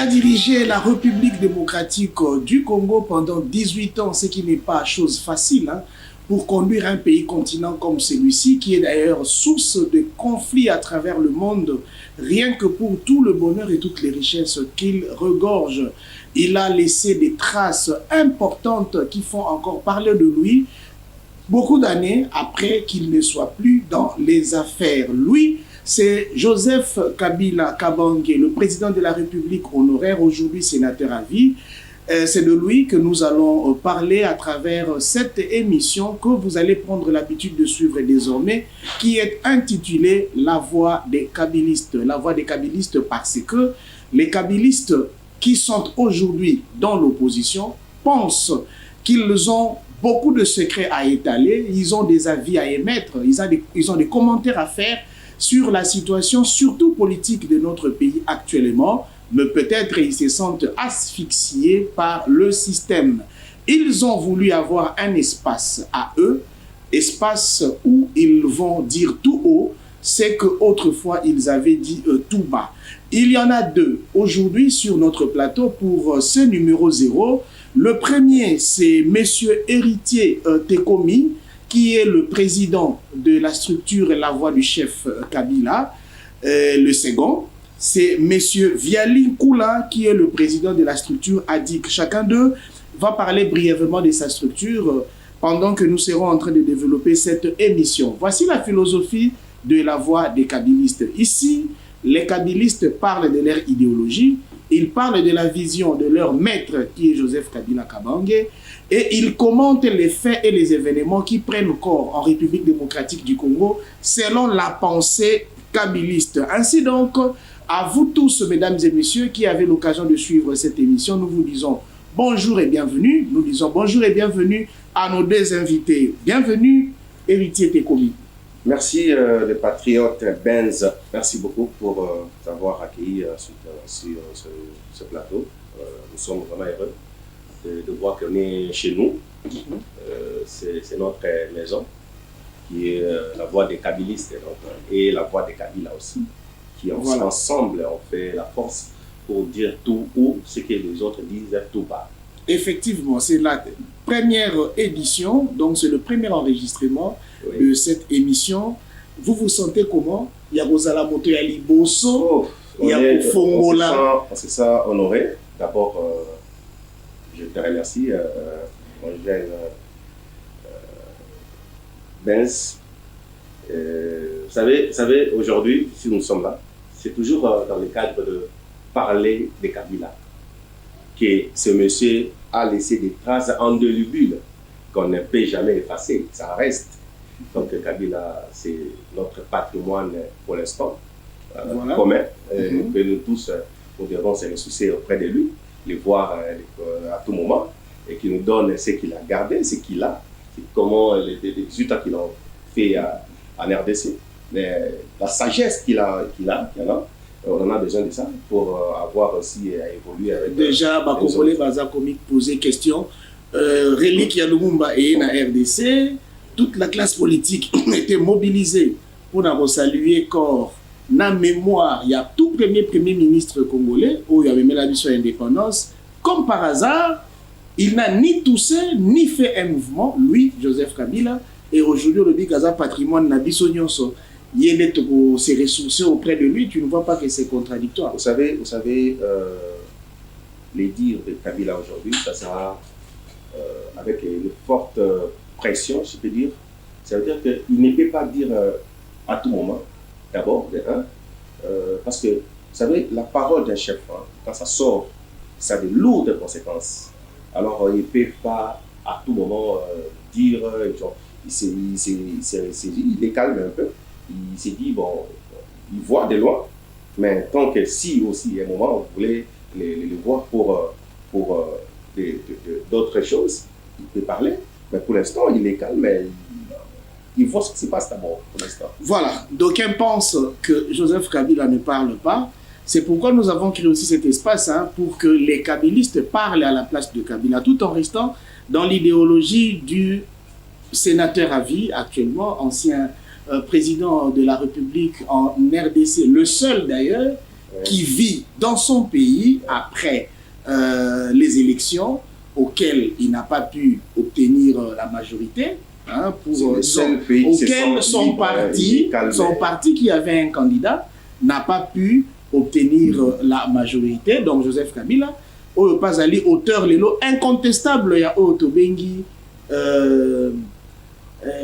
a dirigé la République démocratique du Congo pendant 18 ans, ce qui n'est pas chose facile, hein, pour conduire un pays continent comme celui-ci, qui est d'ailleurs source de conflits à travers le monde, rien que pour tout le bonheur et toutes les richesses qu'il regorge. Il a laissé des traces importantes qui font encore parler de lui, beaucoup d'années après qu'il ne soit plus dans les affaires. Lui, c'est Joseph Kabila Kabange, le président de la République honoraire, aujourd'hui sénateur à vie. C'est de lui que nous allons parler à travers cette émission que vous allez prendre l'habitude de suivre désormais, qui est intitulée « La voix des Kabilistes ». La voix des Kabilistes parce que les Kabilistes qui sont aujourd'hui dans l'opposition pensent qu'ils ont beaucoup de secrets à étaler, ils ont des avis à émettre, ils ont des commentaires à faire sur la situation, surtout politique de notre pays actuellement, mais peut-être ils se sentent asphyxiés par le système. Ils ont voulu avoir un espace à eux, espace où ils vont dire tout haut ce qu'autrefois ils avaient dit tout bas. Il y en a deux aujourd'hui sur notre plateau pour ce numéro 0. Le premier, c'est M. Héritier Tekomi, qui est le président de la structure La Voix du chef Kabila. Le second, c'est M. Viali Koula, qui est le président de la structure ADIC. Chacun d'eux va parler brièvement de sa structure pendant que nous serons en train de développer cette émission. Voici la philosophie de La Voix des Kabilistes. Ici, les Kabilistes parlent de leur idéologie, ils parlent de la vision de leur maître qui est Joseph Kabila Kabange et ils commentent les faits et les événements qui prennent corps en République démocratique du Congo selon la pensée kabiliste. Ainsi donc, à vous tous, mesdames et messieurs, qui avez l'occasion de suivre cette émission, nous vous disons bonjour et bienvenue. Nous disons bonjour et bienvenue à nos deux invités. Bienvenue, Héritier Tekomi. Merci le patriote Benz, merci beaucoup pour t'avoir accueilli sur ce plateau. Nous sommes vraiment heureux de voir qu'on est chez nous. C'est notre maison qui est la voix des Kabilistes donc, et la voix des Kabila aussi, qui voilà. Ensemble ont fait la force pour dire tout haut ce que les autres disent tout bas. Effectivement, c'est la première édition, donc c'est le premier enregistrement de cette émission. Vous vous sentez comment? Il y a Rosala Moto, il y a Liboso, il y a Fongola. On se sent honoré. D'abord, je te remercie, mon jeune Benz. Vous savez, aujourd'hui, si nous sommes là, c'est toujours dans le cadre de parler des Kabila que ce monsieur a laissé des traces indélébiles qu'on ne peut jamais effacer, ça reste. Donc Kabila, c'est notre patrimoine pour l'instant, voilà. Commun, que nous tous, nous devons se ressourcer auprès de lui, le voir à tout moment, et qui nous donne ce qu'il a gardé, ce qu'il a, comment les résultats qu'il a fait en RDC, mais la sagesse qu'il a, on a besoin de ça pour avoir aussi à évoluer avec... Déjà, Bakongolais Baza Comique posait question, Relique Lumumba et na RDC, toute la classe politique était mobilisée pour nous saluer corps. Dans mémoire, il y a tout premier ministre congolais où il y avait mis la vie sur l'indépendance. Comme par hasard, il n'a ni toussé, ni fait un mouvement, lui, Joseph Kabila, et aujourd'hui, le Bikaza patrimoine n'a bisognoso. Il est s'est ressourcé auprès de lui, tu ne vois pas que c'est contradictoire. Vous savez les dires de Kabila aujourd'hui, ça sera avec une forte pression, je peux dire. Ça veut dire qu'il ne peut pas dire à tout moment, d'abord, parce que, vous savez, la parole d'un chef, quand ça sort, ça a de lourdes conséquences. Alors, il ne peut pas à tout moment dire, genre, il est calme un peu. Il s'est dit, bon, il voit de loin, mais tant que si aussi, à un moment, vous voulez les voir pour d'autres choses, il peut parler. Mais pour l'instant, il est calme, mais il voit ce qui se passe d'abord, pour l'instant. Voilà. D'aucuns pensent que Joseph Kabila ne parle pas. C'est pourquoi nous avons créé aussi cet espace pour que les Kabilistes parlent à la place de Kabila, tout en restant dans l'idéologie du sénateur à vie, actuellement, ancien président de la République en RDC, le seul d'ailleurs qui vit dans son pays après les élections auxquelles il n'a pas pu obtenir la majorité, hein, pour auquel son parti qui avait un candidat n'a pas pu obtenir la majorité. Donc Joseph Kabila, au pas ali auteur lelo incontestable ya Otobengi,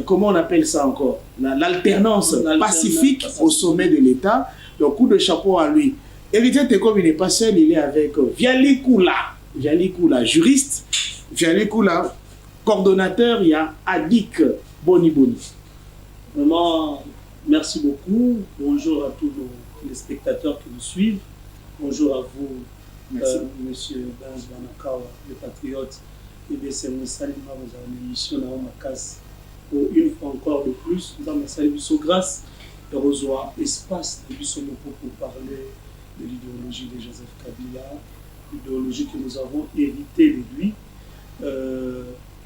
comment on appelle ça encore, l'alternance pacifique au sommet de l'État. Donc coup de chapeau à lui. Héritier Tekom, il n'est pas seul, il est avec Viali Koula, juriste, Viali Koula, coordonnateur, il y a Adik Boni. Vraiment, merci beaucoup. Bonjour à tous les spectateurs qui nous suivent. Bonjour à vous, monsieur Benz Banakawa, le patriote. Et bien, c'est mon salut, vous avez une émission dans ma casse. Une fois encore de plus, nous avons salué grâce et reçoit espace de pour parler de l'idéologie de Joseph Kabila, l'idéologie que nous avons héritée de lui.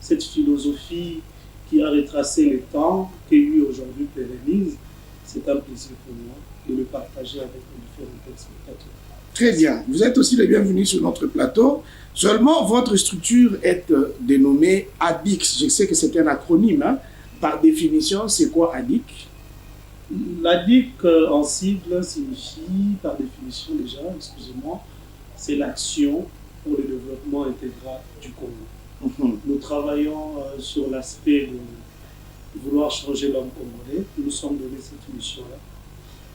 Cette philosophie qui a retracé les temps, que lui aujourd'hui pérennise, c'est un plaisir pour moi de le partager avec les différents téléspectateurs. Très bien. Vous êtes aussi les bienvenus sur notre plateau. Seulement, votre structure est dénommée ADIX. Je sais que c'est un acronyme. Hein. Par définition, c'est quoi ADIC? L'ADIC en sigle signifie, par définition déjà, excusez-moi, c'est l'action pour le développement intégral du Congo. Nous travaillons sur l'aspect de vouloir changer l'homme congolais. Nous nous sommes donné cette mission-là.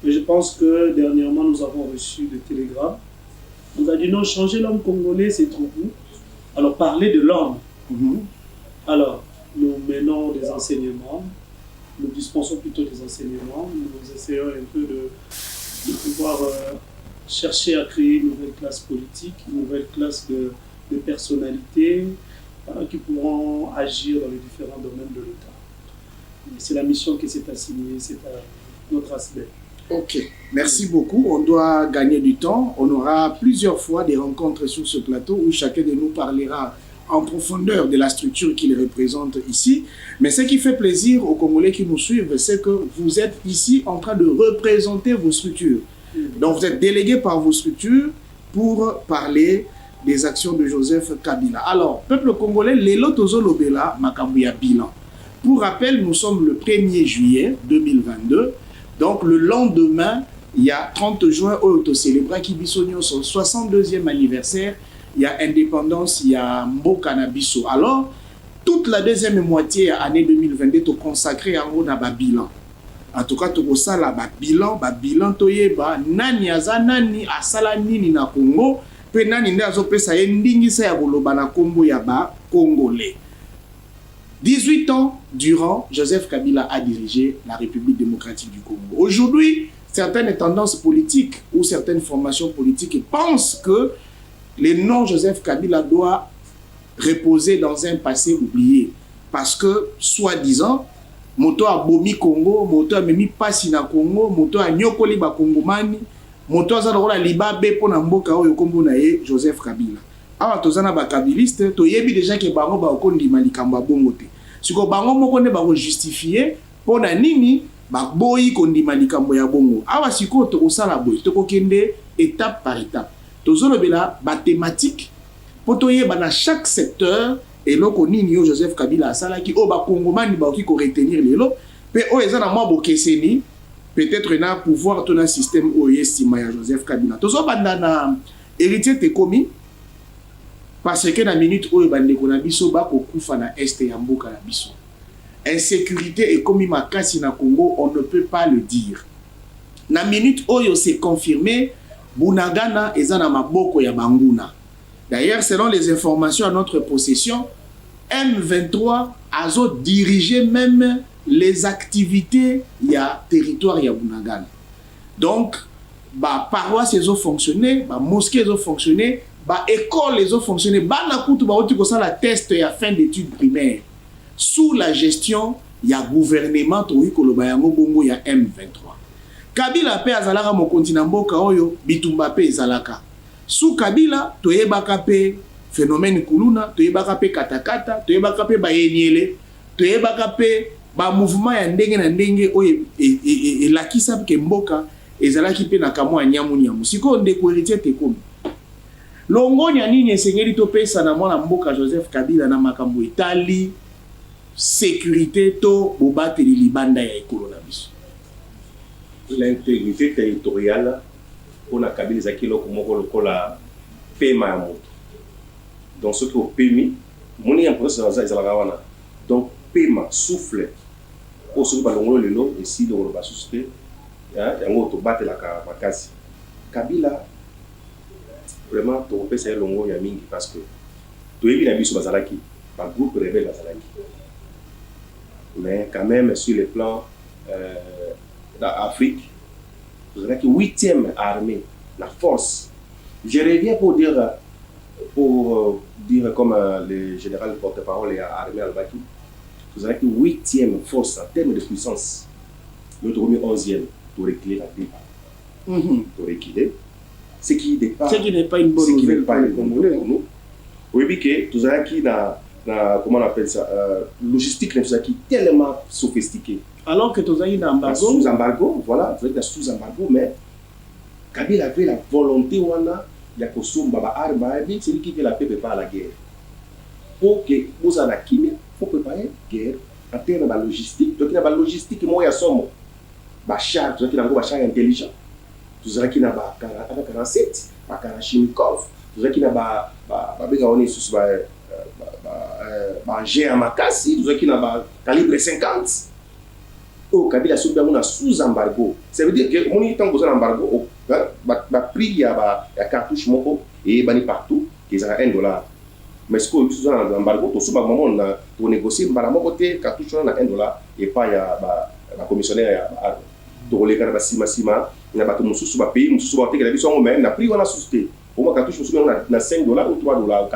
Mais je pense que dernièrement, nous avons reçu des télégrammes. On nous a dit non, changer l'homme congolais, c'est trop court. Alors, parler de l'homme. Alors, nous menons des enseignements. Nous dispensons plutôt des enseignements. Nous essayons un peu de pouvoir chercher à créer une nouvelle classe politique, une nouvelle classe de personnalités qui pourront agir dans les différents domaines de l'État. C'est la mission qui s'est assignée, c'est notre aspect. Ok, merci beaucoup. On doit gagner du temps. On aura plusieurs fois des rencontres sur ce plateau où chacun de nous parlera en profondeur de la structure qu'il représente ici. Mais ce qui fait plaisir aux Congolais qui nous suivent, c'est que vous êtes ici en train de représenter vos structures. Donc vous êtes délégué par vos structures pour parler des actions de Joseph Kabila. Alors, peuple congolais, Lelo Tozo Lobela, Makambuya Bilan. Pour rappel, nous sommes le 1er juillet 2022. Donc le lendemain, il y a 30 juin, on célèbre Kibisonio son 62e anniversaire. Il y a indépendance, il y a Mboka Nabiso. Alors, toute la deuxième moitié de l'année 2022 est consacrée à un bilan. En tout cas, tout ça là, bilan, toyeba, nani aza nani asala nini na Congo, pe nani nde azopesa ye ndingisa ya koloba na kombo ya ba Congolais. 18 ans durant, Joseph Kabila a dirigé la République démocratique du Congo. Aujourd'hui, certaines tendances politiques ou certaines formations politiques pensent que le nom Joseph Kabila doit reposer dans un passé oublié. Parce que, soi-disant, moto a bomi Congo, moto a memi pasi na Congo, moto a nyokoli ba Kongomani, moto a zara libabe po na mboka oyo kombo na ye Joseph Kabila. Awa tozana ba kabiliste, to yebi déjà ke bango ba okondima likambo ya bongo te. Siko bango moko nde ba ko justifier po na nini ba boyi kondima likambo ya bongo. Awa siko to osala boyi, to kokende étape par étape. Tozolobela ba thématique po to yeba na chaque secteur et loko nini yo Joseph Kabila asala ki o ba kongomani ba ki ko retenir lelo pe o eza na mwa bokeseni peut-être na pouvoir to na système o estima ya Joseph Kabila. Tozobanda na héritier Tekomi parce que na minute oyo bandeko na biso ba kokufa na este ya mboka na biso. Insécurité et komi makasi na Congo, on ne peut pas le dire. Na minute oyo c'est confirmé Bunagana eza na maboko ya banguna. D'ailleurs, selon les informations à notre possession, M23 a dirigé même les activités ya territoire ya Bunagana. Donc, ba paroisse ils ont fonctionné, ba mosquée ils ont fonctionné, ba école ils ont fonctionné, ba na kutu ba oti ko sa la test ya fin d'études primaires sous la gestion ya gouvernement toyi koloba yango bongo ya M23. Kabila pe azalaka mo continent mboka oyo bitumba pe ezalaka. Sous Kabila toyebaka pe phénomène kuluna, toyebaka pe katakata, toyebaka pe bayenyele, toyebaka pe ba mouvement ya ndenge na ndenge oyo lakisa ke mboka ezalaki pe na kamwa nyamu siko ndeko héritier tekomi longonya nini esengeli topesa na mwana mboka Joseph Kabila na makambo etali sécurité to bobateli libanda ya ekolo na biso. L'intégrité territoriale on a Kabila ezaki eloko moko lokola pema ya moto. Donc ce qui au PMI moni ya procès ezalaka wana. Donc pema souffle au soki balongolo lelo esi longolo basuste yango tobatelaka makasi. Kabila vraiment topesa longo ya mingi parce que toyebi na biso bazalaki ba groupe rebelle bazalaki, mais quand même sur le plan d'Afrique bazalaki 8e armée la force. Je reviens pour dire comme le général porte-parole et armée Albaki, bazalaki 8e force en termes de puissance. Nous avons 11e pour reculer la paix. Pour reculer. Ce qui n'est pas une bonne nouvelle pour les Congolais. Oui, que tout ça qui comment on appelle ça, logistique, tout ça qui est tellement sophistiqué. Alors que tout ça est sous embargo, voilà, vous êtes sous embargo, mais Kabila avait la volonté wana ya kosomba ba arma, c'est lui qui fait la paix prépare la guerre. Pour que vous en akimi, faut préparer la guerre en termes de logistique. Donc il y a la logistique moi ya somo. Ba char, tout ça qui n'a pas char intelligent. Tout ça qui n'a pas 47, pas Kalachnikov, tout ça qui n'a pas G à Makassi, tout ça qui n'a pas calibre 50. Oh, Kabila sous embargo. Ça veut dire que mon temps besoin d'embargo, prix il y a cartouche moko et bani partout, qui est à $1. Mais ce que vous avez embargo, tout ce moment pour négocier, par mon côté cartouche à $1 et pas il y a la commissionnaire pour les gars sima na bato mususu ba pays mususu ba teke la biso ngo même na prix wana susté au moins cartouche mususu na $5 ou $3 ou $4,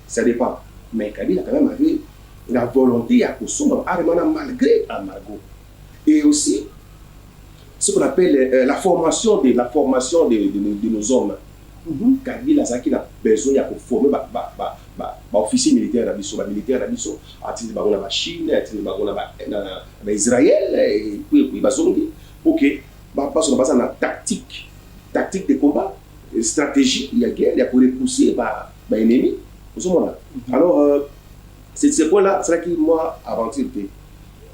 ça dépend. Mais Kabila quand même avait la volonté à consommer armement malgré embargo. Et aussi ce qu'on appelle la formation de nos hommes. Kabila zaki na besoin ya ko former ba officier militaire na biso, ba militaire na biso, atili ba na Chine, atili ba na Israël et puis bazongi. OK, parce qu'on passe à la tactique de combat, stratégie, il y a guerre, il y a pour repousser l'ennemi. Alors, c'est ce point-là, c'est là que moi, aventure.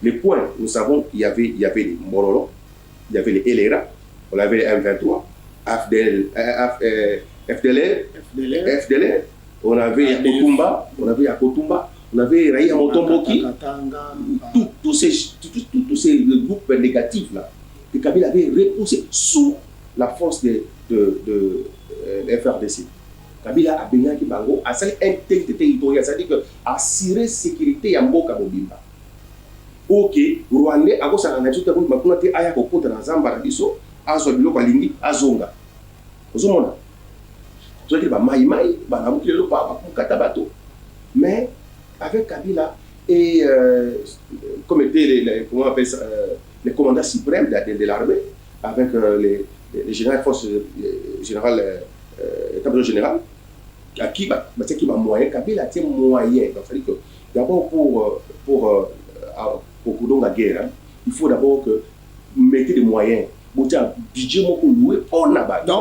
Les points, nous savons, il y avait les Morolo, il y avait les Elera, on avait les M23, FDLR, on avait Yakotumba, on avait Raïa Motomboki, tous ces groupes négatifs là. Que Kabila avait repoussé sous la force de FRDC. Kabila a béni qui bango a sali intégrité territoriale, c'est-à-dire que assurer sécurité ya mboka mobimba. OK, Rwanda ako sa na tuta ko makuna te aya ko kota na zamba na biso, azo biloko alingi azonga. Ozomona. Toi ba mai ba na mukile lo pa kata bato. Mais avec Kabila et comme était comment on appelle ça les commandants suprêmes de l'armée, avec les généraux forces générales, état-major général, à qui va moyen, Kabila a moyen. Donc, c'est-à-dire que d'abord pour la guerre, il faut d'abord que mettre des moyens. Donc,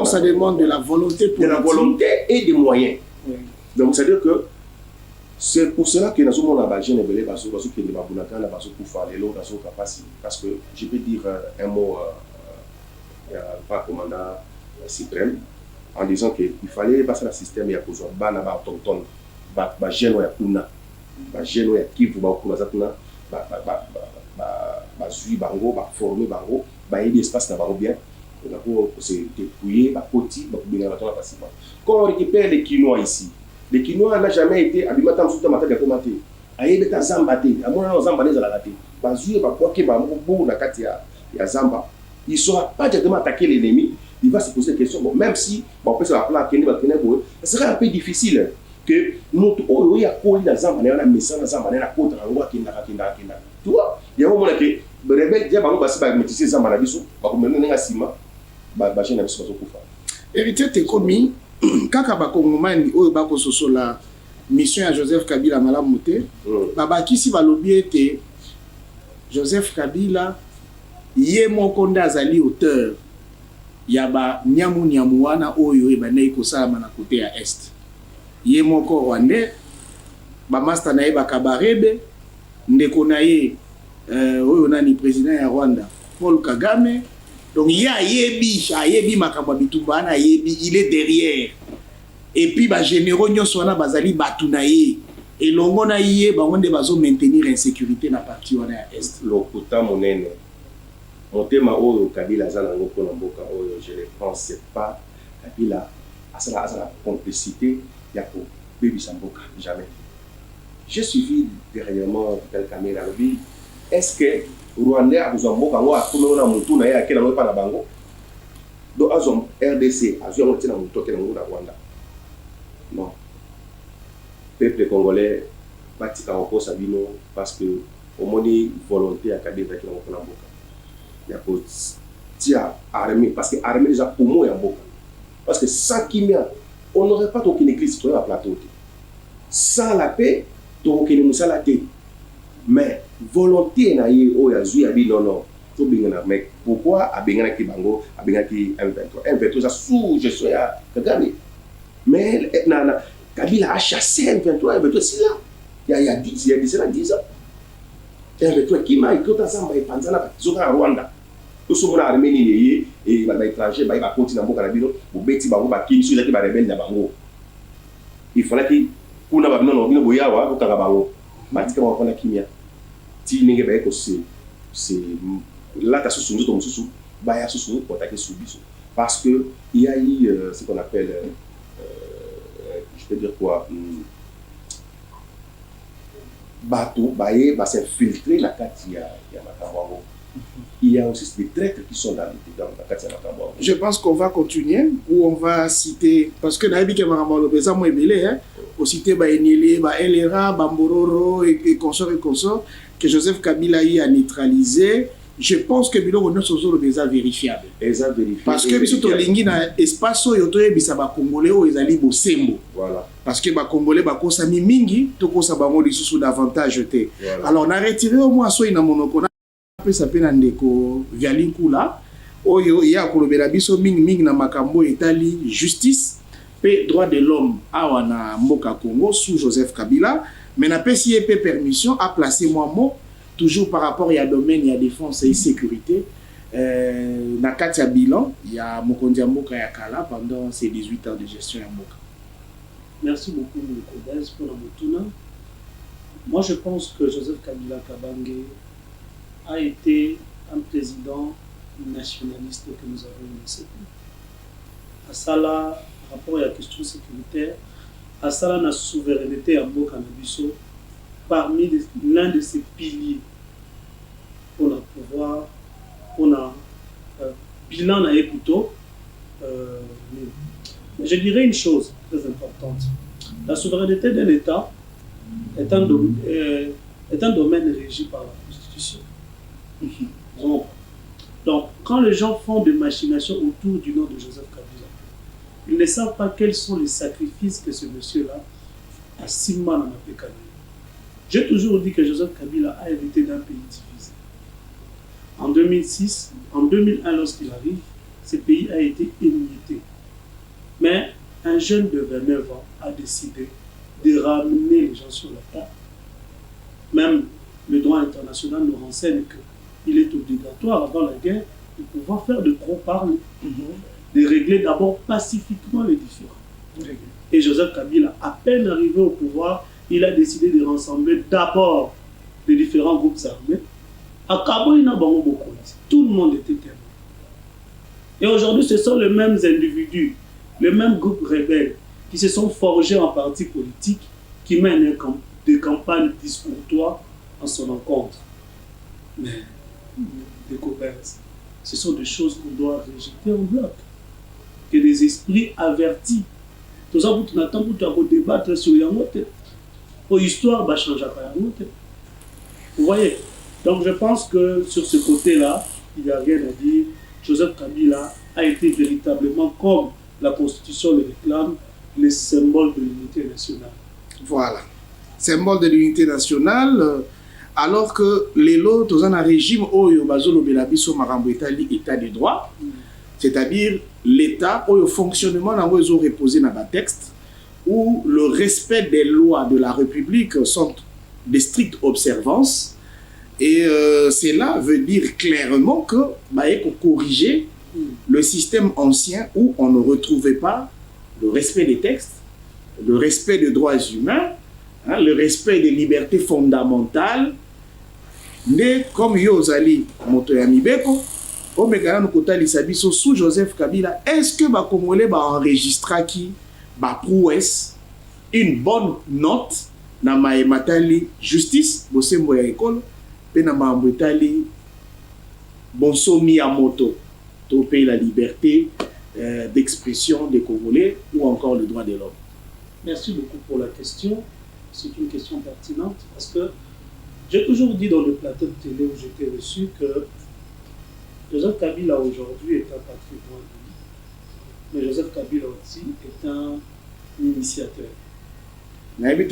ça demande de la volonté politique. De la volonté et des moyens. Oui. Donc, c'est-à-dire que c'est pour cela que nous avons parce que je peux dire un mot par commandant suprême en disant qu'il fallait passer le système et à cause de autochtone, Geno ya kuna, Geno ya Kivu kuna zatuna, zui bango, former bango, aider espace na bango bien, on a pour se dépouiller, poti, bien facilement. Quand on récupère les Quinois ici. Les Quinois n'ont jamais été abimata msuta mataka komate. Ayebeta zamba te, amona zamba neza la te. Bazui ba kwaké ba mbo na kati ya zamba. Il ne saura pas directement attaquer l'ennemi, il va se poser des questions. Bon, même si on peut se rappeler à Kenya, ce serait un peu difficile que nous oh il y a quoi dans zamba na message na zamba na contre ngwa kinda. Tu vois, il y a un moment que les rebelles dia bango basi ba métisser zamba na biso, ba komena nga sima ba jena biso bazokufa. Héritier Tekomi kaka bakongomani oyo bakososola mission ya Joseph Kabila malamu te babakisi balobi ete Joseph Kabila ye moko nde azali auteur ya ba nyamu wana oyo ebandaki kosalama na kote ya est. Ye moko rwandais ba master na ye bakabarebe ndeko na ye oyo nani président ya Rwanda Paul Kagame. Donc ayebi makambo bitumba na yebi, il est derrière. Et puis ba généraux nyonso wana bazali batu na ye elongo na ye bango nde bazo maintenir insécurité na parti wana ya est. Lokuta monene motema oyo Kabila azala ngo pona mboka oyo, je ne pense pas Kabila asala complicité ya ko bebisa mboka, jamais. J'ai suivi dernièrement tel caméra lobby. Est-ce que Rwandais a besoin de mboka ngo akome na mutu na ye akela ngo pa na bango do azom RDC azwa ngo tina mutu akela ngo na Rwanda? Non. Peuple congolais batika ko sabino parce que au moni volonté à Kabila qui na mboka ya ko tia armée, parce que armée déjà pour moi ya mboka, parce que sans Kimia on n'aurait pas aucune église citoyenne à plateau. Sans la paix donc il nous a la tête. Mais volonté na ye o ya zui abi non to bingana, mais pourquoi abingana ki bango abingana ki M23 ça sous gestion ya Kagame. Mais na Kabila a chassé M23 c'est là il y a 10 ans M23 qui m'a écouté ensemble et panzana zoka Rwanda to so mona Arménie ye et ba étranger ba continent mboka na bino bo beti bango ba kini so zaki ba rebelle na bango. Il fallait que kuna ba non bino boyawa ko kanga bango matika ba kona kimia ti ninge ba ko c'est là ta sous ndoto mususu ba ya sous pour attaquer sous biso, parce que il y a eu ce qu'on appelle je peux dire quoi, bateau baye ba s'infiltrer la carte ya Makambo. Il y a aussi des traîtres qui sont dans la carte ya Makambo. Je pense qu'on va continuer, ou on va citer, parce que na bika Makambo beza mo ebele hein, on citer ba Enele, ba Elera, ba Mbororo et consorts que Joseph Kabila a neutralisé. Je pense que biloko nyonso zo beza vérifiable. Parce que biso to lingi na espace oyo to yebisa ba Congolais o ezali bosembo. Voilà. Parce que ba Congolais ba kosa mingi to kosa bango lisusu davantage te. Voilà. Alors on a retiré au moins so ina monoko na pesa pena ndeko Vialinkula oyo ya kolobela biso mingi na makambo etali justice pe droit de l'homme awa na mboka Congo sous Joseph Kabila, mais na pesi pe permission à placer moi mot toujours par rapport à domaine ya défense et sécurité na kati ya bilan ya mokonzi ya mboka ya kala pendant ces 18 ans de gestion ya mboka. Merci beaucoup Nicolas pour la motuna. Moi je pense que Joseph Kabila Kabange a été un président nationaliste que nous avons eu dans ce pays. À ça là, rapport à la question sécuritaire, à ça là, la souveraineté à Mboka Nabiso, parmi l'un de ses piliers pour le pouvoir, pour un bilan à plutôt. Je dirais une chose très importante. La souveraineté d'un État est un domaine régi par la Constitution. Donc, quand les gens font des machinations autour du nom de Joseph Kabila, ils ne savent pas quels sont les sacrifices que ce monsieur-là a si mal en Afrique. J'ai toujours dit que Joseph Kabila a hérité d'un pays divisé. En 2006, en 2001, lorsqu'il arrive, ce pays a été émietté. Mais un jeune de 29 ans a décidé de ramener les gens sur la table. Même le droit international nous renseigne qu'il est obligatoire avant la guerre de pouvoir faire de gros-parler, de régler d'abord pacifiquement les différends. Et Joseph Kabila, à peine arrivé au pouvoir, il a décidé de rassembler d'abord les différents groupes armés. À Kabo, il y a beaucoup. Tout le monde était témoin. Et aujourd'hui, ce sont les mêmes individus, les mêmes groupes rebelles qui se sont forgés en partis politiques, qui mènent des campagnes discourtoires en son encontre. Mais des copains, ce sont des choses qu'on doit rejeter en bloc. Que des esprits avertis. Tout ça, vous attendez pour débattre sur Yangote. Pour l'histoire, va changer à Yangote. Vous voyez? Donc je pense que sur ce côté-là, il n'y a rien à dire. Joseph Kabila a été véritablement, comme la Constitution le réclame, le symbole de l'unité nationale. Voilà. Symbole de l'unité nationale. Alors que les lots, dans un régime où Bazolo Belabiso Marambo Etali, état de droit, c'est-à-dire l'État ou le fonctionnement dans le reposé dans le texte, où le respect des lois de la République sont de strictes observances. Et cela veut dire clairement que il faut corriger le système ancien où on ne retrouvait pas le respect des textes, le respect des droits humains, hein, le respect des libertés fondamentales. Mais comme Yozali Motoyami Beko, sous Joseph Kabila, est-ce que les Congolais ont enregistré qui prouesse une bonne note dans la justice, bosembo ya école, et dans la bonsomi à moto, pour payer la liberté d'expression des Congolais ou encore le droit de l'homme. Merci beaucoup pour la question. C'est une question pertinente parce que j'ai toujours dit dans le plateau de télé où j'étais reçu que Joseph Kabila aujourd'hui est un patrimoine, mais Joseph Kabila aussi est un initiateur. Non, avec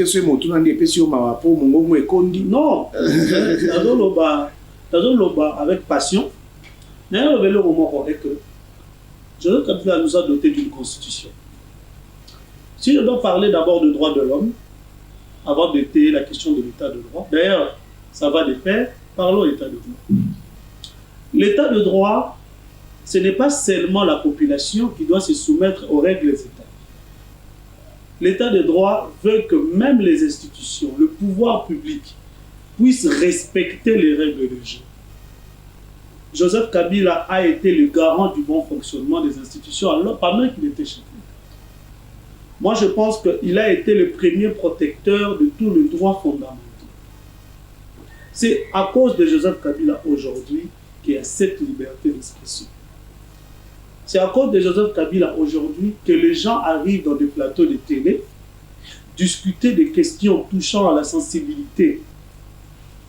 passion. Le moment est que Joseph Kabila nous a doté d'une constitution. Si je dois parler d'abord de droits de l'homme, avant d'étayer la question de l'état de droit, d'ailleurs, ça va de pair, parlons de l'état de droit. L'état de droit, ce n'est pas seulement la population qui doit se soumettre aux règles des États. L'état de droit veut que même les institutions, le pouvoir public, puissent respecter les règles de jeu. Joseph Kabila a été le garant du bon fonctionnement des institutions alors pendant qu'il était chef d'État. Moi, je pense qu'il a été le premier protecteur de tous les droits fondamentaux. C'est à cause de Joseph Kabila aujourd'hui qu'il y a cette liberté d'expression. C'est à cause de Joseph Kabila aujourd'hui que les gens arrivent dans des plateaux de télé, discuter des questions touchant à la sensibilité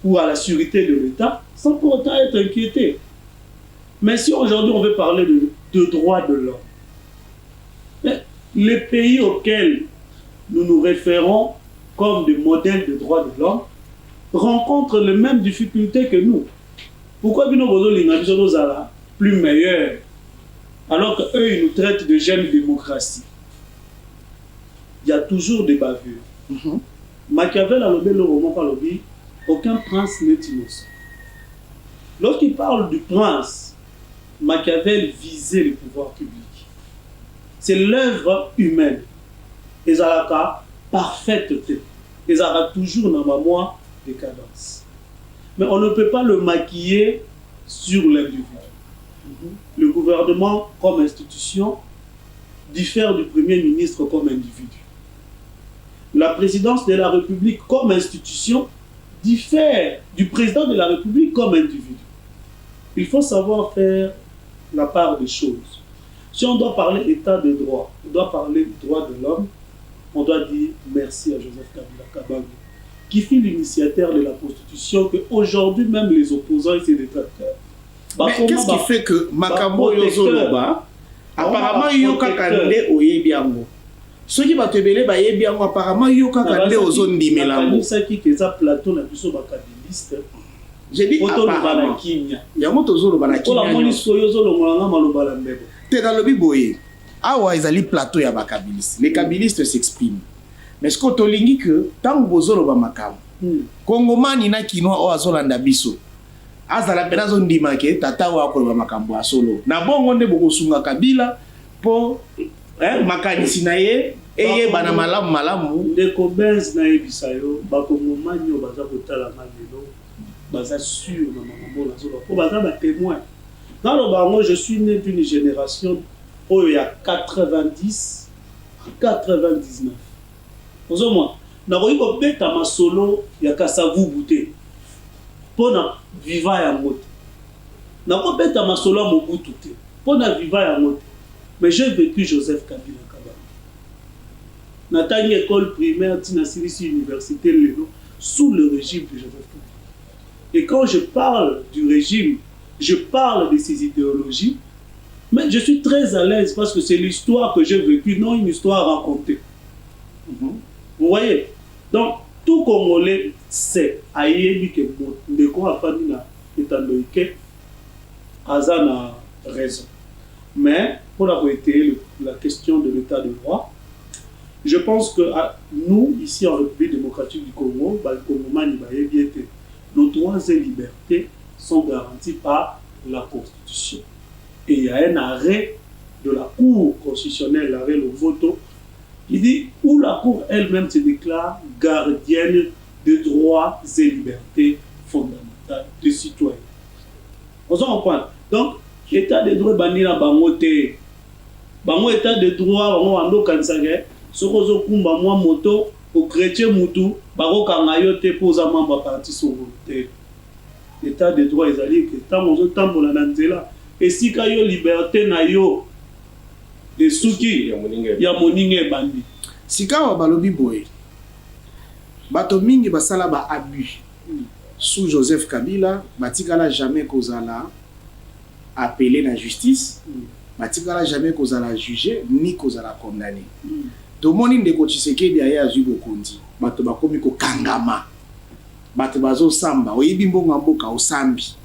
ou à la sûreté de l'État, sans pour autant être inquiétés. Mais si aujourd'hui on veut parler de droits de l'homme, les pays auxquels nous nous référons comme des modèles de droits de l'homme rencontrent les mêmes difficultés que nous. Pourquoi nous sommes plus meilleurs alors qu'eux, ils nous traitent de jeunes démocraties? Il y a toujours des bavures. Machiavel a le roman par le dit, aucun prince n'est innocent. Lorsqu'il parle du prince, Machiavel visait le pouvoir public. C'est l'œuvre humaine. Et à la parfaiteté. Et a toujours dans ma mémoire des cadences. Mais on ne peut pas le maquiller sur l'individu. Le gouvernement comme institution diffère du Premier ministre comme individu. La présidence de la République comme institution diffère du président de la République comme individu. Il faut savoir faire la part des choses. Si on doit parler état de droit, on doit parler droit de l'homme, on doit dire merci à Joseph Kabila Kabange, qui fut l'initiateur de la Constitution, que aujourd'hui même les opposants et ses détracteurs. Mais qu'est-ce qui fait que Makambo Yozoloba, apparemment Yoka Kande Oyebiango, ceux qui vont te belé, Bayebiango, apparemment Yoka Kande Ozon Dimelango. Ça qui est un plateau, la puissance bakabiliste. J'ai dit apparemment. Yamoto Zolo Banakinya. T'es dans le biboye. Awa ezali plateau ya bakabiliste. Les kabilistes s'expriment. Mais ce qu'on te lingi que tant que Zolo Bamakam, Kongomani na kinoa o azolanda biso. Azala penazo ndima ke tata wa ko makambo ya solo. Na bongo nde bokosunga Kabila po makanisi na ye eye bana malamu ndeko Benz na ebisayo bakongomani baza kotala malelo baza sûr na makambo la solo po baza ba témoin. Dans le bango, je suis né d'une génération où il y a 90 99. Pour moi, na ko iko beta masolo ya kasavu bouté. Pona viva ya moto. Na ko beta masolo mobutu te. Pona viva ya moto. Mais j'ai vécu Joseph Kabila Kabanga. Na tani école primaire tina silisi université lelo sous le régime de Joseph Kabila. Et quand je parle du régime, je parle de ses idéologies, mais je suis très à l'aise parce que c'est l'histoire que j'ai vécue, non une histoire à raconter. Vous voyez? Donc, tout Congolais sait, aïe, que Ndeko Afani na Etandoike, Azana raison. Mais pour la question de l'état de droit, je pense que nous, ici en République démocratique du Congo, nos droits et libertés sont garantis par la Constitution. Et il y a un arrêt de la Cour constitutionnelle, l'arrêt le voto, qui dit où la Cour elle-même se déclare gardienne des droits et libertés fondamentales des citoyens. On s'en comprend. Donc, l'état de droit banira bangote. Bango état de droit, bango ando kansage, sokozo kumba mwa moto, au chrétien mutu, bako kangayote poza mamba parti souveraineté. L'état de droit ezali que tant mozo tambola na nzela, esika yo liberté na yo. Et suki ya moninge bandi. Sika balobi boye. Bato mingi basala ba abus. Sous Joseph Kabila, batikala jamais kozala appelé la justice, batikala jamais kozala jugé ni kozala condamné. To moni ndeko Tshisekedi aya azwi bokondi, bato bakomi ko kangama. Bato bazo samba, oyibi mbongo mboka osambi.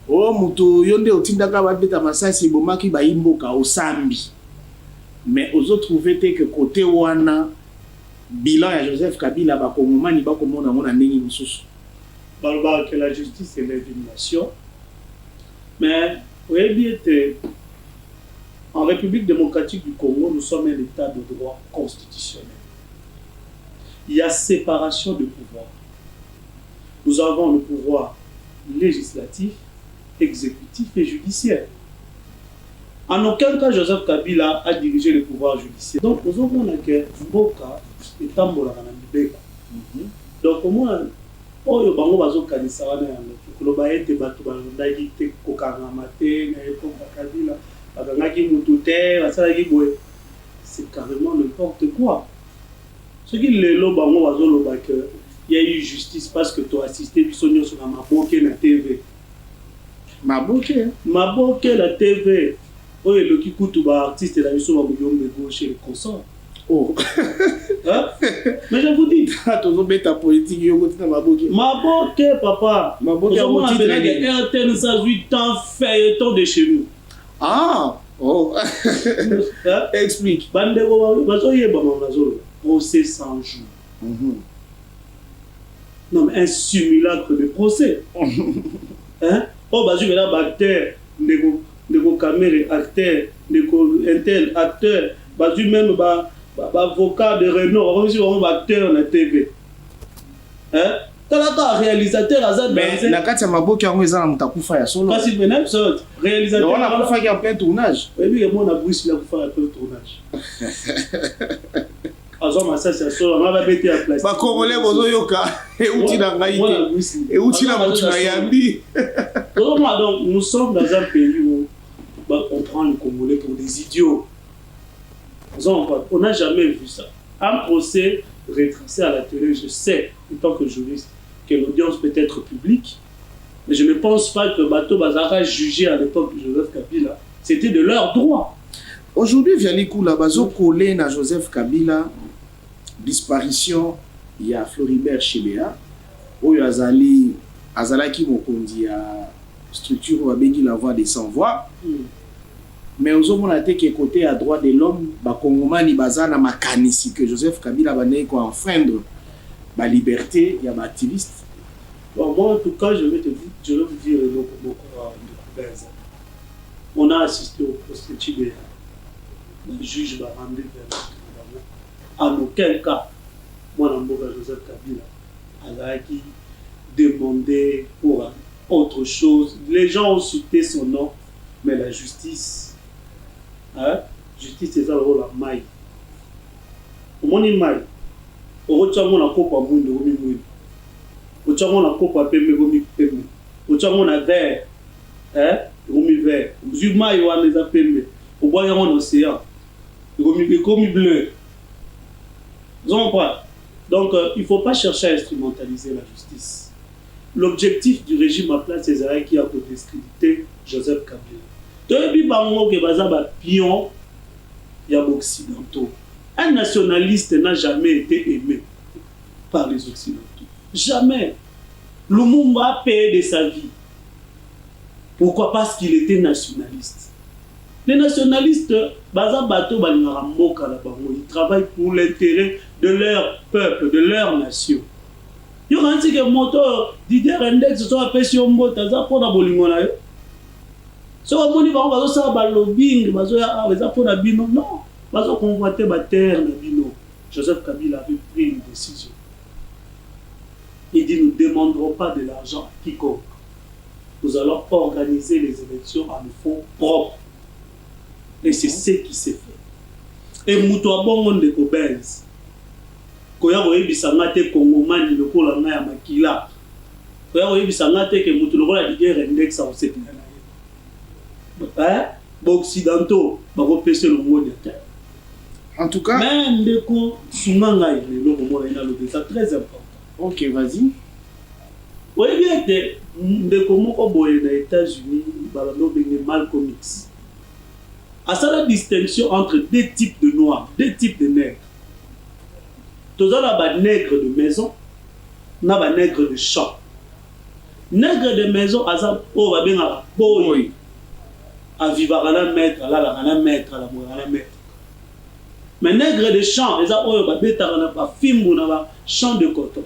O mutu yonde otindaka babeta masasi bomaki ba imboka osambi. Mais aux autres trouvé que côté wana bilan ya Joseph Kabila bakongomani bakomona mona ndenge mususu. Que la justice est l'indignation. Mais, vous voyez bien que en République démocratique du Congo, nous sommes un état de droit constitutionnel. Il y a séparation de pouvoirs. Nous avons le pouvoir législatif, exécutif et judiciaire. En aucun cas, Joseph Kabila a dirigé le pouvoir judiciaire. Donc, nous avons que Mboka est tambola na Libeko. Donc, au moins, oyo bango bazokanisa wana yango koloba ete bato balondaki te kokangama te na epoka Kabila bakangaki mutu te basalaki boye, c'est carrément n'importe quoi. Ce qui lelo bango bazoloba que il y a eu justice parce que tu as assisté biso nyonso na maboke na TV. Maboke la TV oyo eloki kutu ba artiste la biso ba muyombe gauche et consort. Oh. Hein? Mais je vous dis, ta politique, Maboke, papa. Maboke, RTL, ça 8 ans, feuilleton de chez nous. Ah, oh. Hein? Explique. Procès 100 jours. Non, mais un simulacre de procès. Hein? Oh, bah, je vais là, acteur, de caméra, acteur, de intel, acteur, bah, je même, bah, avocat de renom, on va acteur na TV. Hein? Talaka réalisateur azad mais na kati ya maboki yango eza na mutakufa ya solo. Kasi même sorte réalisateur. On a kufa qui en plein tournage. Oui, mais moi na Bruce la kufa en plein tournage. Azoma ça c'est solo, on va bêter à place. Ba congolais bozo yoka et outi na ngai et outi na mutu na yambi. Donc nous sommes dans un pays où on prend les Congolais pour des idiots. On n'a jamais vu ça. Un procès retracé à la télé, je sais, en tant que juriste, que l'audience peut être publique, mais je ne pense pas que Bato Bazara jugé à l'époque de Joseph Kabila, c'était de leur droit. Aujourd'hui, Viali Koula, Bazo collé na Joseph Kabila, disparition, il y a Floribert Chebea, où il y a Azalaki Mokondi, à structure où il y a la voix des sans-voix. Mais aux hommes, on a été côté à droit de l'homme, Bakongomani Bazana Makanisi, que Joseph Kabila va enfreindre la liberté, il y a des activistes. Bon, moi, en tout cas, je vais vous dire on a assisté au procès Chibéa. Le juge va rendre en aucun cas, moi, Joseph Kabila, a demandé pour autre chose. Les gens ont cité son nom, mais la justice. Hein? Justice c'est ça le rôle de maille. Au moins il maille. Au retour on a copa mouille au milieu. Au retour on a copa pembe au milieu. Au retour on a vert. Hein? Au milieu vert. Du maille on a les pembe. Au bois on a océan. Au milieu comme bleu. Vous comprenez? Donc il faut pas chercher à instrumentaliser la justice. L'objectif du régime en place c'est qui a pour discréditer Joseph Kabila. Depuis bango ke baza ba pion ya occidentaux. Un nationaliste n'a jamais été aimé par les occidentaux. Jamais. Lumumba a payé de sa vie. Pourquoi? Parce qu'il était nationaliste. Les nationalistes, ils travaillent pour l'intérêt de leur peuple, de leur nation. Il y a un petit moto, Didier Index, soit appelé sur Mbota, ça pour la bolingona. So amoni ba bazo sa ba lobbying bazo ya za pour la bino non bazo convoiter ba terre na bino. Joseph Kabila avait pris une décision. Il dit nous ne demanderons pas de l'argent à quiconque. Nous allons organiser les élections à nos fonds propres. Et c'est ce qui s'est fait. Et Moutoua Bongo de Kobenz. Koya Royebisa Ngate Kongomani le Kola Naya Makila. Koya Royebisa Ngate que Moutou le Rola Didier Index a aussi. Occidentaux, en tout cas, même des coups, c'est très important. Ok, vas-y. Oui, bien, des comment aux États-Unis, Malcolm X. À ça, la distinction entre deux types de noirs, deux types de nègres. Tous les nègres de maison, n'a pas nègres de champ. Nègres de maison, à ça, on va bien à boy. À vivre à la maître, à la maître, à la maître. Mais nègre de champ, les gens n'a pas film ou n'a pas champ de coton.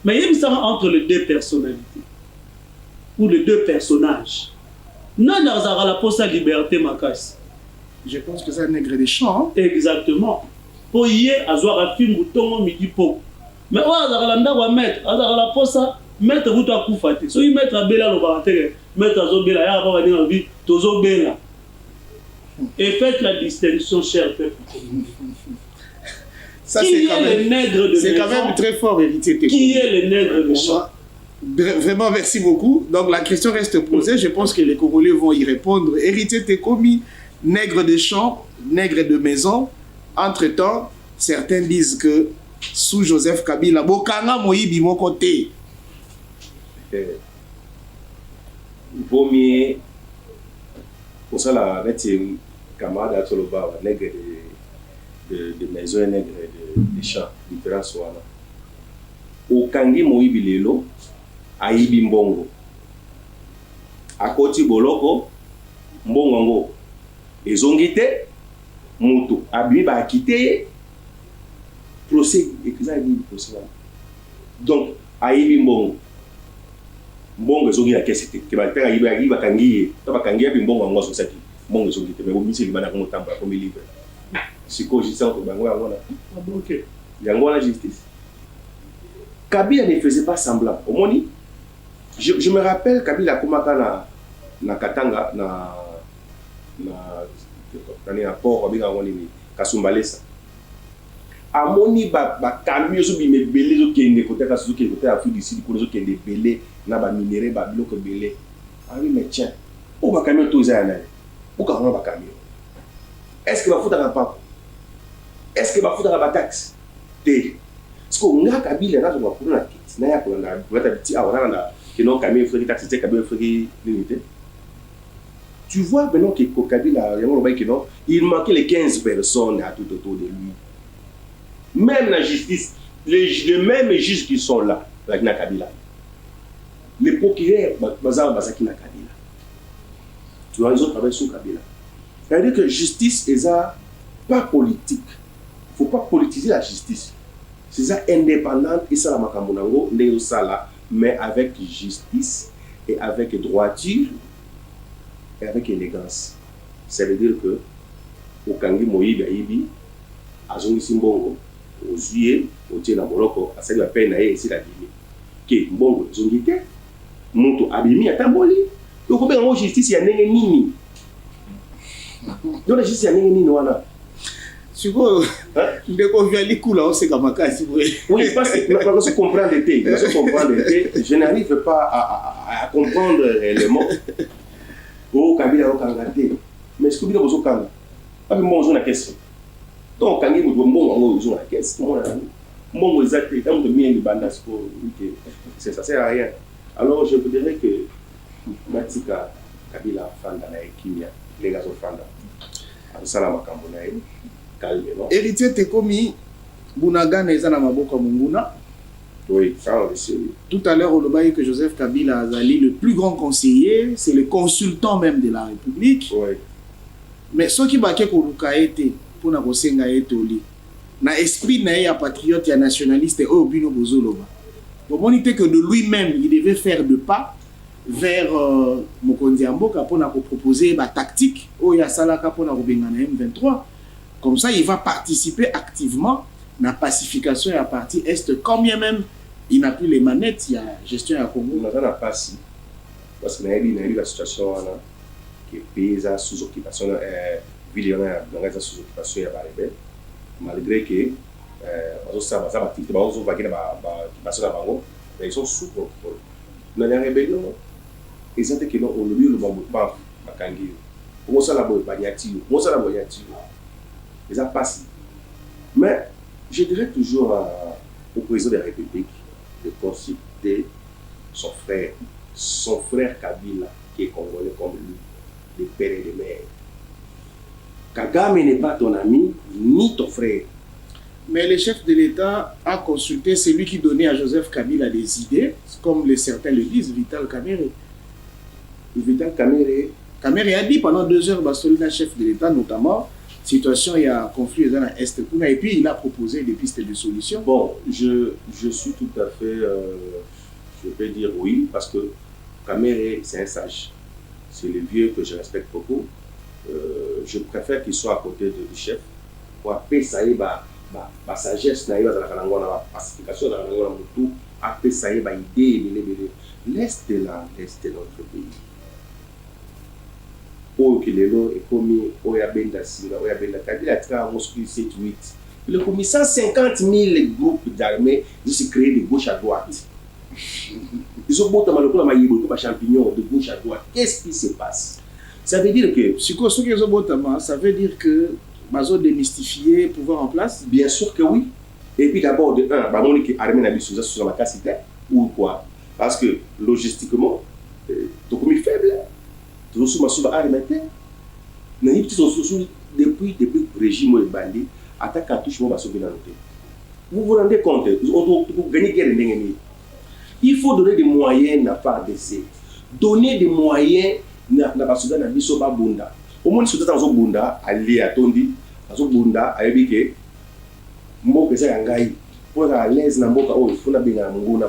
Mais il y a une différence entre les deux personnalités ou les deux personnages. Non, dans la poste à liberté, ma casse. Je pense que c'est un nègre de champ. Hein? Exactement. Pour y aller, à voir un film ou ton midi po. Mais on a la maître, à la poste mettre vous à coup faté. So il mettre à Bella le baratere, mettre à Zobela, ya va venir en vie, Tozo Bella. Et faites la distinction, cher peuple. Ça qui est le nègre de c'est quand même très fort, héritier Tekomi. Qui est le nègre de champ? Vraiment, merci beaucoup. Donc la question reste posée. Je pense que les Congolais vont y répondre. Héritier Tekomi, nègre de champ, nègre de maison. Entre-temps, certains disent que sous Joseph Kabila, Bokanga Moïbi mon côté. Il vaut mieux pour ça la camarade à Toloba, nègre de maison et nègre de champ, différents soins. Au Kangi Moïbi Lelo, à Ibi Mbongo, à Koti Boloko, Mbongo, et Zongite, Moto, Abiba a quitté, procès, donc, à Ibi Mbongo. Mbongo zongi la kesete ke ba tera yiba kangiye to ba kangiye bi mbongo ngo sosaki mbongo zongi te me bo misi libana ko tamba ko mi libre siko jisa ko bango ngona OK yango la justice Kabila ne faisait pas semblant au moni je me rappelle Kabila komaka na Katanga na port obinga ngoni ni Kasumbalesa amoni ba camion zo bi me belé zo kende côté ka zo kende côté Afrique du Sud ko zo kende belé na ba minéraux ba bloc belé ah oui mais tiens o ba camion to za na o ka ba camion est-ce que ba futa ka papa est-ce que ba futa ka ba taxe te sko nga Kabila na zo ba kuna kit na ya ko na bata biti awara na kino camion frère taxe te camion frère limité tu vois maintenant que Kabila il manquait les 15 personnes à tout autour de lui. Même la justice, les mêmes juges qui sont là, avec Kabila. Les procureurs, Bazaki na Kabila. Tu vois, ils ont travaillé sur Kabila. C'est-à-dire que justice est pas politique. Il ne faut pas politiser la justice. C'est ça indépendante et ça la Makamunango, mais avec justice et avec droiture et avec élégance. Ça veut dire que au Kangi Moïbi Aïbi, à Zongi Simbongo, aux Zuyé, au Tien Moroko, à celle de la peine à ici la Dimi. Qui Mbongo Zongite, Monto Abimi à Tamboli. Donc, on a justice, il y a Nini. Donc, la justice, il y a Nini. Tu vois, dès qu'on vient les coups là, on sait comment c'est. Oui, parce que je comprends l'été. Je n'arrive pas à comprendre les mots. Oh, Kabila, oh, Kangate. Mais ce que vous dites, vous avez pas de bon, la question. Donc, quand vous avez bon, la question. Bon, exact, quand vous avez mis bandas, ça sert à rien. Alors, je vous dirais que Matika Kabila Fanda na Kimia, les gars Fanda. Salama Kambonaï. Héritier Tekomi, Bunaga Nezana Maboka Munguna. Oui, ça on le sait. Tout à l'heure, on a dit que Joseph Kabila Azali, le plus grand conseiller, c'est le consultant même de la République. Oui. Mais ceux qui baké koluka été pour na kosenga etoli na esprit na ya patriote ya nationaliste au bino bozoloba. Bon, on était que de lui-même il devait faire de pas vers Mokonzi Mboka pour na proposer ba tactique au ya salaka pour na robengana M23. Comme ça il va participer activement na pacification à la partie est, quand bien même il n'a plus les manettes, il y a gestion à Congo. On n'a pas si parce que il y a la situation qui est sous occupation ville est sous occupation ya rebelle malgré que ils sont sous contrôle. Dans les rébellions, ils ont que on le pas makangi. Comment ça la boy banyati, comment ça la boyati. Ils ont passé. Mais je dirais toujours au président de la République de consulter son frère Kabila, qui est congolais comme lui, le père et le mère. Kagame n'est pas ton ami, ni ton frère. Mais le chef de l'État a consulté celui qui donnait à Joseph Kabila des idées, comme certains le disent, Vital Kamerhe. Vital Kamerhe a dit pendant 2 heures, le chef de l'État, notamment, situation, il y a un conflit dans l'Est, et puis il a proposé des pistes de solutions. Bon, je suis tout à fait, je peux dire oui, parce que Kamerhe, c'est un sage. C'est le vieux que je respecte beaucoup. Je préfère qu'il soit à côté du chef pour appeler ça ma sagesse, na pacification, appeler ça idée, l'Est de notre pays. Au Kilelo est commis au Yabenda Sira, au Yabenda Kabila, à Moscou 7-8. Il a commis 150 000 groupes d'armées qui se créent de gauche à droite. Ils ont beau de champignons de gauche à droite. Qu'est-ce qui se passe? Ça veut dire que ça veut dire que Bazo démystifier pouvoir en place. Bien sûr que oui. Et puis d'abord de un, bah qui armée n'a sur la capacité ou quoi? Parce que logistiquement, tout comme faible. Tout sous ma souba armée. Depuis le régime bandit, attaque à touche mon basso de la note. Vous vous rendez compte? On doit gagner guerre. Il faut donner des moyens à part d'essai. Donner des moyens na basuda na biso ba bunda omoni soda tazo bunda ali atondi tazo bunda ayebike mboka eza ngai pour à l'aise na mboka o funa benga munguna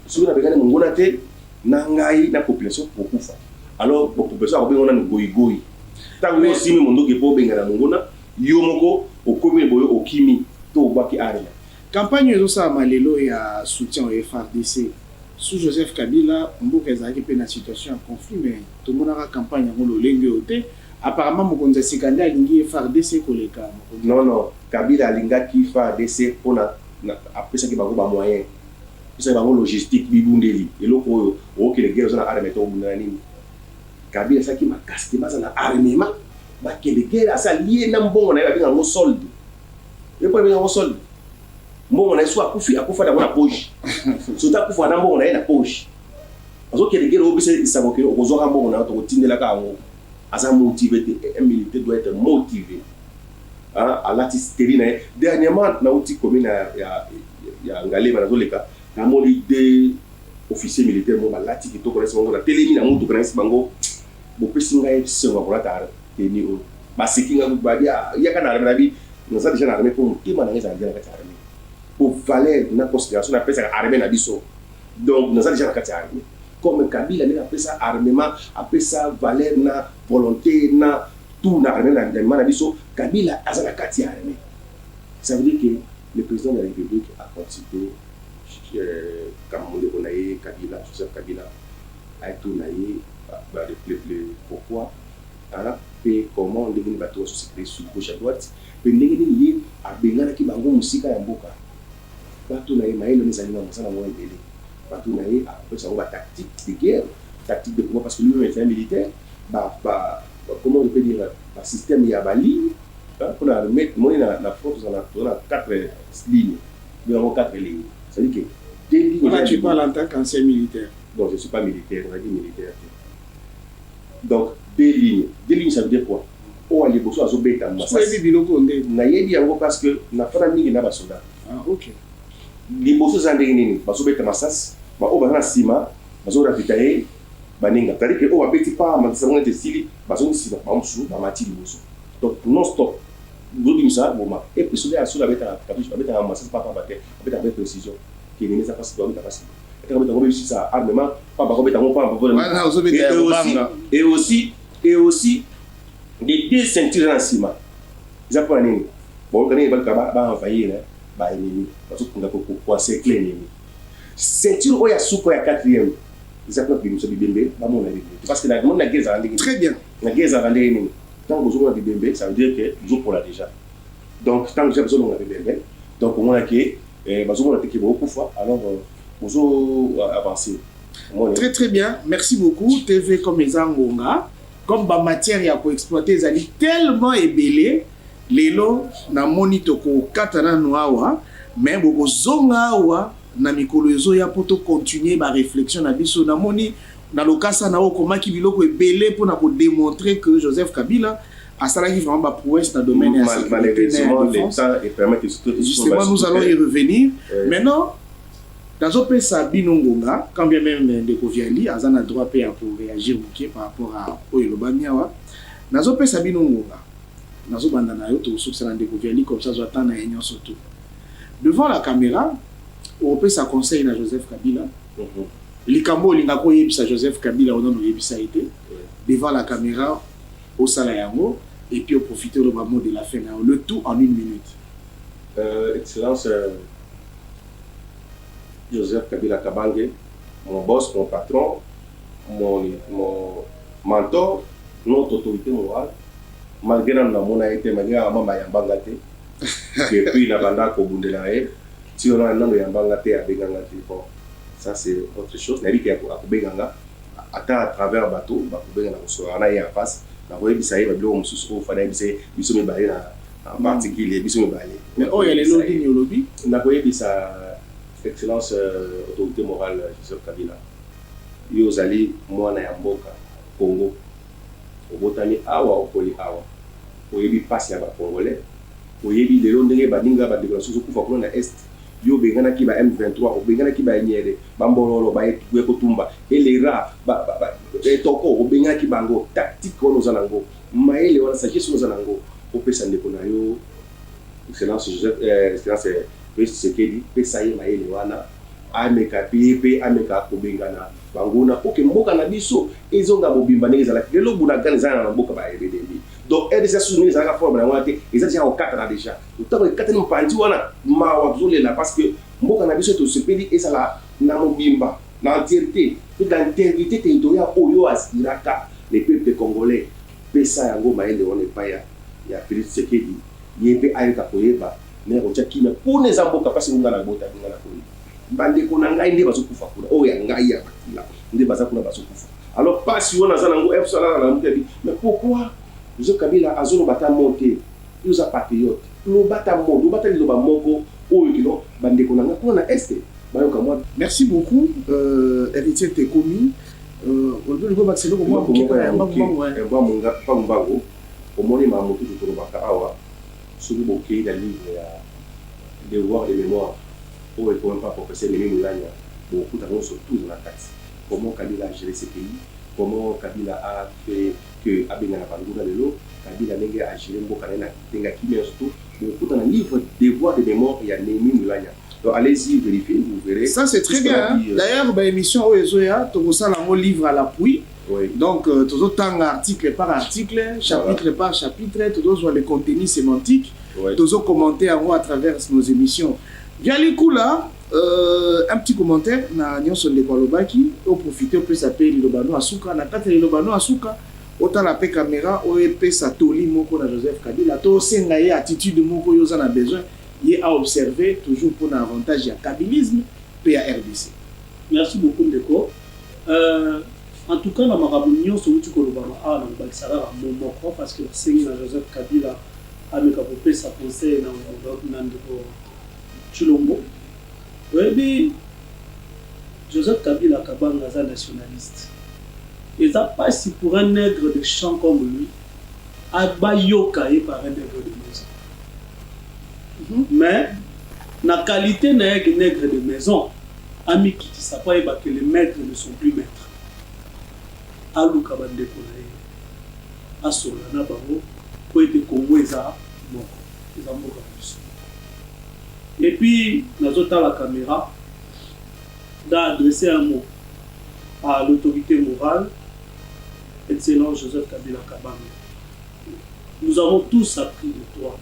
soki na benga munguna te na ngai na population pokufa alors population ko benga na goigoi tango simi mondo ke po benga na munguna yo moko okomi boyo okimi to baki arena campagne ezo sa malelo ya soutien au FARDC. Sous Joseph Kabila, Mboka ezaki pe na situation de conflit, mais tout le monde a campagne en l'olenge. Apparemment, Mokonza Sikanda a lingi FARDC koleka. Non, Kabila a linga ki FARDC pour après ça qui va avoir moyen. Ça va avoir logistique bibundeli. Et loko o que les guerres sont armées to bunani. Kabila ça qui m'a casté basa na armement, ba que les guerres ça lié na mbongo na ba ngo solde. Et pas bien ngo solde. Mbongo na soit akufa da na poche. Sota kufa na mbongo na ina poche. Parce que les guerres obise isaboke ozoka mbongo na to tindela ka ngo. Asa motivé, un militaire doit être motivé. Hein, à l'artillerie dernièrement na outil commune ya ngale bana zoleka na moli de officier militaire mo ba lati ki to connaître bango na telemi na mutu connaître bango bo pesinga e senga pour la tare teni o ba sekinga ba ya kana arme na bi na sa déjà na arme pour mutima na ngeza ngela ka arme pour valer na considération na pesa arme na biso donc na sa déjà na ka arme comme Kabila il appelle ça armement, appelle ça valeur na volonté na tout na armée na biso Kabila azana kati armée. Ça veut dire que le président de la République a consulté Kabila, Joseph Kabila a tourné pourquoi et comment on devient bateau sur ce sur gauche à droite mais ndengeni a bengana ki bango musika ya mboka bateau na maïlo les aliments ça na moins belé. Partout après ça on va tactique de guerre, tactique de combat parce que lui-même est un militaire, comment on peut dire, le système il y a la ligne, pour la mettre, moi la force on a 4 lignes, nous avons 4 lignes, ça veut dire que 2 lignes. Là tu parles en tant qu'ancien militaire. Non, je ne suis pas militaire, on a dit militaire. Donc 2 lignes ça veut dire quoi? Oh allez bosso azo beta moi. Ça veut dire biloko ndé. Na yebi yango parce que na fana mingi na ba soldat. Ah OK. Les bossos en déni, baso beta massas, ba o bana sima, baso rapitaye, baninga. C'est-à-dire que oh abeti pas matisanga te sili bazongi si ba msu ba mati liboso. Donc non stop. Vous ça moment et puis sur la beta capiche beta ramasser pas bater beta avec précision qui n'est pas facile doit passer. Et quand on réussit ça armement pas ba beta on pas et aussi des deux ceintures en ciment. Ils apprennent bon quand ils va envahir ba ennemi parce qu'on a pour c'est clair ennemi. Ceinture oya suko ya 4e. Ils apprennent que nous sommes bimbe ba mon avis parce que la monde la guerre a très bien. La guerre a rendu ennemi. Tant que vous avez des bébés, ça veut dire que vous pour la déjà. Donc, tant que j'ai besoin de bébés, donc au moins que vous avez beaucoup de fois, alors vous avancer. Très très bien, merci beaucoup. TV comme les Angonga, comme la matière ya pour exploiter, ils allaient tellement ébélé, les lots na monitoko katana noawa, mais beaucoup zongawa na mikolo ezo ya poto continuer ma réflexion na biso na moni. Dans le cas ça na okoma ki biloko ebele pour démontrer que Joseph Kabila a salaki vraiment ba prouesse dans le domaine de la sécurité. Justement, nous allons y revenir. Maintenant, dans le pays Sabino Ngonga, quand bien même de Koviali, Azan a droit pour réagir par rapport à Oyelobamiawa. Dans le pays Sabino Ngonga, dans le bandana yo to souksa de Koviali comme ça j'attends na union surtout. Devant la caméra, au pays ça conseille à Joseph Kabila. Likambo lingako yebisa Joseph Kabila au nom de yebisa été devant la caméra au Salayango et puis au profiter le moment de la fin le tout en 1 minute. Excellence Joseph Kabila Kabange, mon boss, mon patron, mon mentor, notre autorité morale, malgré que mon a été malgré à maman Yambangate, et puis la banda Kobundelae, si on a un nom de Yambangate à Begangate, bon. Ça c'est autre chose. N'a dit qu'il y a Kubenganga, à travers bateau, Kubenganga, on a eu en face. La voie bisaïe, le bleu, on se trouve, il fallait bisou me bailler en particulier, bisou me bailler. Mais oh, il y a les lobbies, il lobby. On a voyé sa excellence autorité morale, Joseph Kabila. Il y a allé, moi, na Yamboka, Congo. Au Botani, Awa, au Poli Awa. Au Yebi passe à Congolais. Au Yebi de Londres, Badinga, Badinga, sous Koufa, Kolon, Est. Yo bengana ki ba M23 o bengana ki ba Nyere bambololo ba etwe ko tumba elera ba toko o bengana ki bango tactique ono zanango maele wana sagesse ono zanango o pesa ndeko na yo excellence Joseph excellence Tshisekedi pesa ye maele wana ameka pe ameka ko bengana bangona oke mboka na biso ezonga bobimba ndenge zala lelo buna ganizana na mboka ba ebedeli. Donc, elle est soumise à la forme, ils ont déjà au 4 déjà. Autant que 4 ans, parce que moi, quand on a besoin de ce pays, et ça là, Namobimba, l'entièreté, l'intégrité territoriale, Oyo, Asiraka, les peuples congolais, Pesa, Yango, Maël, on n'est pas, il y a Félix Tshisekedi, il y a Aïka Koyeba, mais on tient qui, mais pour les Amboka, parce qu'on a la botte, on a la Koyeba. Bande Konanga, il n'est pas au Koufa, oh, il y a Ngaya, il n'est pas au Koufa. Alors, pas si on a Zanango, mais pourquoi? Joseph Kabila a zone bata monté, nous a patriote, le bata monde, le bata liloba moko, oyo bande konanga kuna este. Merci beaucoup, héritier Tekomi. On peut le voir Maxelo comme moi, au moins il m'a monté du Torobaka Awa, sur le bouquet d'un livre de devoir de mémoire, où il ne peut pas professeur les mêmes langues, beaucoup d'annonces surtout dans la taxe. Comment Kabila a géré ce pays, comment Kabila a fait que Abengana Bangouna Lelo, Kabila Nenge a géré Mbokanena, Tenga Kimia surtout, beaucoup dans le livre Devoir de mémoire, il y a Némi Moulania. Donc allez-y, vérifiez, vous verrez. Ça c'est très bien. Hein? D'ailleurs, l'émission Oezoya, tu as un livre à l'appui. Oui. Donc, tu as article par article, chapitre par chapitre, tu as le contenu sémantique, tu as commenté à travers nos émissions. Bien les coups là, un petit commentaire, na nyonso de Kwalobaki, au profiter peut s'appeler Lobano Asuka, na kate Lobano Asuka, autant la paix caméra, au épée sa toli moko na Joseph Kabila, to senga ye attitude moko yo a besoin, y à observer toujours pour l'avantage du kabylisme et à RDC. Merci beaucoup Ndeko. En tout cas, la marabouignon sur le Kolobama a dans le Baksara mon parce que c'est Joseph Kabila a mis à sa conseil dans le Chulombo. Oui, Joseph Kabila Kabanga est nationaliste. Et ça passe si pour un nègre de champ comme lui, Abayoka est par un nègre de maison. Mais, la qualité n'est que nègre de maison, ami qui ne sait pas que les maîtres ne sont plus maîtres. aluka bandeko na ye asola na bango po ete Congo eza mboka na biso. Et puis nazotala caméra d'adresser un mot à l'autorité morale, excellent Joseph Kabila Kabange. Nous avons tous appris de toi,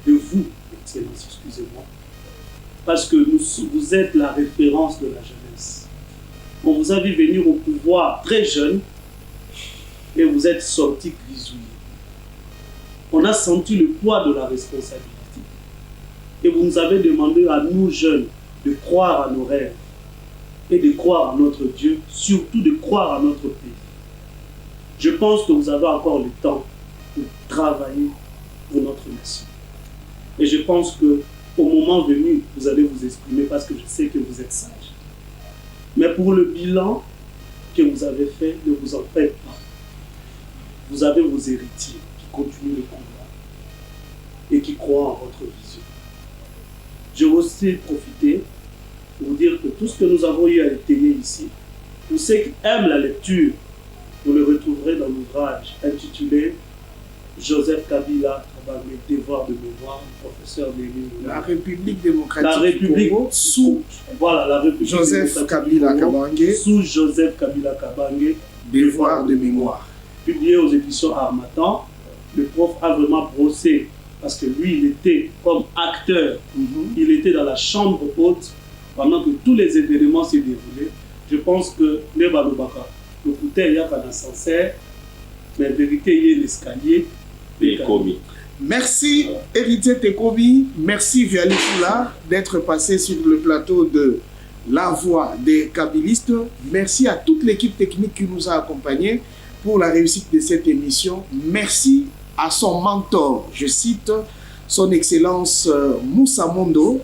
de vous, Excellence, excusez-moi, parce que vous êtes la référence de la jeunesse. On vous a vu venir au pouvoir très jeune et vous êtes sorti grisouillé. On a senti le poids de la responsabilité. Et vous nous avez demandé à nous jeunes de croire à nos rêves et de croire à notre Dieu, surtout de croire à notre pays. Je pense que vous avez encore le temps de travailler pour notre nation. Et je pense qu'au moment venu, vous allez vous exprimer parce que je sais que vous êtes sage. Mais pour le bilan que vous avez fait, ne vous en faites pas. Vous avez vos héritiers qui continuent le combat et qui croient en votre vision. Je veux aussi profiter pour vous dire que tout ce que nous avons eu à étayer ici, pour ceux qui aiment la lecture, vous le retrouverez dans l'ouvrage intitulé Joseph Kabila Kabange, devoir de mémoire, professeur de la République démocratique du Congo, sous la République Joseph Kabila Kabange, sous Joseph Kabila Kabange, devoir de mémoire. Publié aux éditions Harmattan, le prof a vraiment brossé, parce que lui, il était comme acteur, il était dans la chambre haute pendant que tous les événements se déroulaient. Je pense que le Balobaka, le couteau, il y a pas d'ascenseur, mais en vérité, il y a l'escalier. Merci Héritier Tekobi, merci Viali Fula d'être passé sur le plateau de La Voix des Kabilistes. Merci à toute l'équipe technique qui nous a accompagnés pour la réussite de cette émission. Merci à son mentor, je cite son Excellence Moussa Mondo,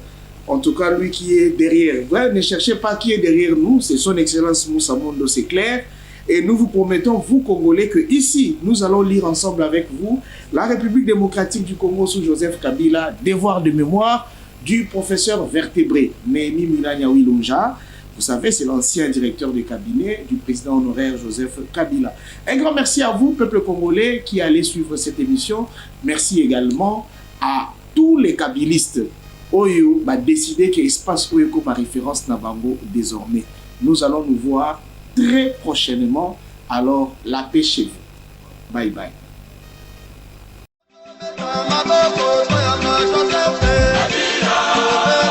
en tout cas lui qui est derrière. Ouais, ne cherchez pas qui est derrière nous, c'est son Excellence Moussa Mondo, c'est clair. Et nous vous promettons, vous Congolais, que ici, nous allons lire ensemble avec vous la République démocratique du Congo sous Joseph Kabila, devoir de mémoire du professeur vertébré Némi Milanya Wilonja. Vous savez, c'est l'ancien directeur de cabinet du président honoraire Joseph Kabila. Un grand merci à vous, peuple congolais, qui allez suivre cette émission. Merci également à tous les kabilistes. Oyo va décider que l'espace Oyoko par référence Nabango désormais. Nous allons nous voir très prochainement. Alors, la paix chez vous. Bye bye. Kabila.